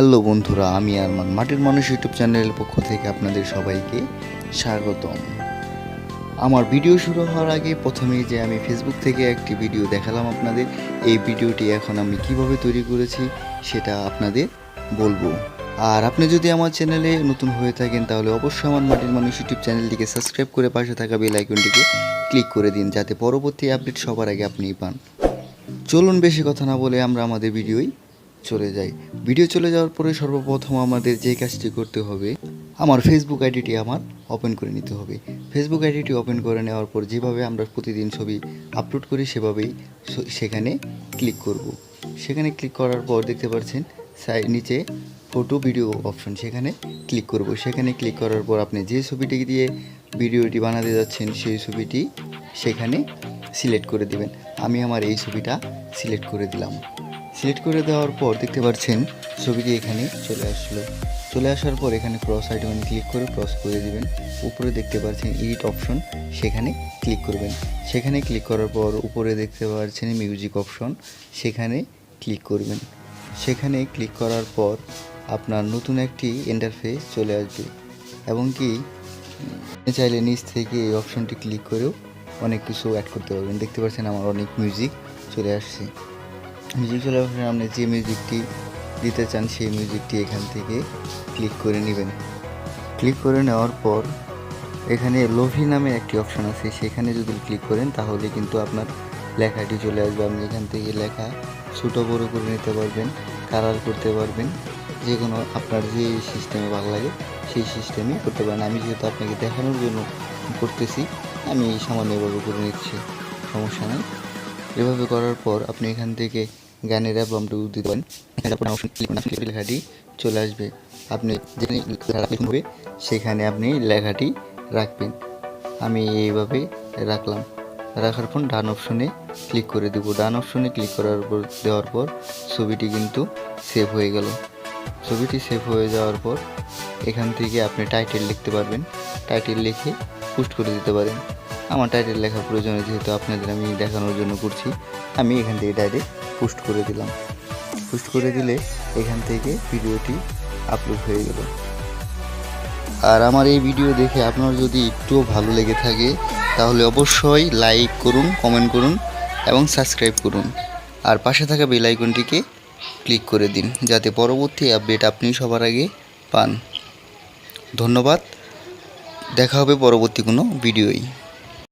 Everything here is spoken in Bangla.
হ্যালো বন্ধুরা, আমি আরমান মাটির মানুষ ইউটিউব চ্যানেলের পক্ষ থেকে আপনাদের সবাইকে স্বাগতম। আমার ভিডিও শুরু হওয়ার আগে প্রথমেই যে আমি ফেসবুক থেকে একটি ভিডিও দেখালাম আপনাদের, এই ভিডিওটি এখন আমি কিভাবে তৈরি করেছি সেটা আপনাদের বলবো। আর আপনি যদি আমার চ্যানেলে নতুন হয়ে থাকেন তাহলে অবশ্যই আমার মাটির মানুষ ইউটিউব চ্যানেলটিকে সাবস্ক্রাইব করে পাশে থাকা বেল আইকনটিকে ক্লিক করে দিন, যাতে পরবর্তী আপডেট সবার আগে আপনি পান। চলুন বেশি কথা না বলে আমরা আমাদের ভিডিওই চলে যাই। ভিডিও চলে যাওয়ার পরে সর্বপ্রথম আমাদের যে কাজটি করতে হবে, আমার ফেসবুক আইডিটি ওপেন করে নিতে হবে। ফেসবুক আইডিটি ওপেন করে নেওয়ার পর যেভাবে আমরা প্রতিদিন ছবি আপলোড করি সেভাবেই সেখানে ক্লিক করব। সেখানে ক্লিক করার পর দেখতে পাচ্ছেন নিচে ফটো ভিডিও অপশন, সেখানে ক্লিক করব। সেখানে ক্লিক করার পর আপনি যে ছবিটি দিয়ে ভিডিওটি বানাতে যাচ্ছেন সেই ছবিটি সেখানে সিলেক্ট করে দেবেন। আমি আমার এই ছবিটা সিলেক্ট করে দিলাম। সিলেক্ট করে দেওয়ার পর দেখতে পাচ্ছেন ছবিটি এখানে চলে আসার পর এখানে ক্রস আইকনে ক্লিক করে ক্রস করে দিবেন। উপরে দেখতে পাচ্ছেন এডিট অপশন, সেখানে ক্লিক করবেন। সেখানে ক্লিক করার পর উপরে দেখতে পাচ্ছেন মিউজিক অপশন, সেখানে ক্লিক করবেন। সেখানে ক্লিক করার পর আপনার নতুন একটি ইন্টারফেস চলে আসবে এবং কি চাইলে নিচ থেকে এই অপশনটি ক্লিক করেও অনেক কিছু অ্যাড করতে পারবেন। দেখতে পাচ্ছেন আমার অনেক মিউজিক চলে আসছে। মিউজিক চলে আসার আপনি যে মিউজিকটি দিতে চান সেই মিউজিকটি এখান থেকে ক্লিক করে নেবেন। ক্লিক করে নেওয়ার পর এখানে লোভি নামে একটি অপশন আছে, সেখানে যদি ক্লিক করেন তাহলে কিন্তু আপনার লেখাটি চলে আসবে। আপনি এখান থেকে লেখা ছোটো বড়ো করে নিতে পারবেন, কালার করতে পারবেন, যে কোনো আপনার যে সিস্টেমে ভালো লাগে সেই সিস্টেমে করতে পারেন। আমি যেহেতু আপনাকে দেখানোর জন্য করতেছি, আমি সামান্যভাবে করে নিচ্ছি, সমস্যা নেই। এভাবে করার পর আপনি এখান থেকে গানের অ্যালবামটা দিতে পারেন। লেখাটি চলে আসবে, আপনি যেখানে হবে সেখানে আপনি লেখাটি রাখবেন। আমি এইভাবে রাখলাম। রাখার পর ডান অপশনে ক্লিক করে দেব। ডান অপশনে ক্লিক দেওয়ার পর ছবিটি কিন্তু সেভ হয়ে গেল। ছবিটি সেভ হয়ে যাওয়ার পর এখান থেকে আপনি টাইটেল লিখতে পারবেন। টাইটেল লিখে পোস্ট করে দিতে পারেন। আমার টাইটেল লেখার প্রয়োজনে যেহেতু আপনাদের আমি দেখানোর জন্য করছি, আমি এখান থেকে ডাইরেক্ট পোস্ট করে দিলাম। পোস্ট করে দিলে এখান থেকে ভিডিওটি আপলোড হয়ে গেল। আর আমার এই ভিডিও দেখে আপনার যদি একটুও ভালো লেগে থাকে তাহলে অবশ্যই লাইক করুন, কমেন্ট করুন এবং সাবস্ক্রাইব করুন। আর পাশে থাকা বেল আইকনটিকে ক্লিক করে দিন, যাতে পরবর্তী আপডেট আপনি সবার আগে পান। ধন্যবাদ, দেখা হবে পরবর্তী কোনো ভিডিওয়।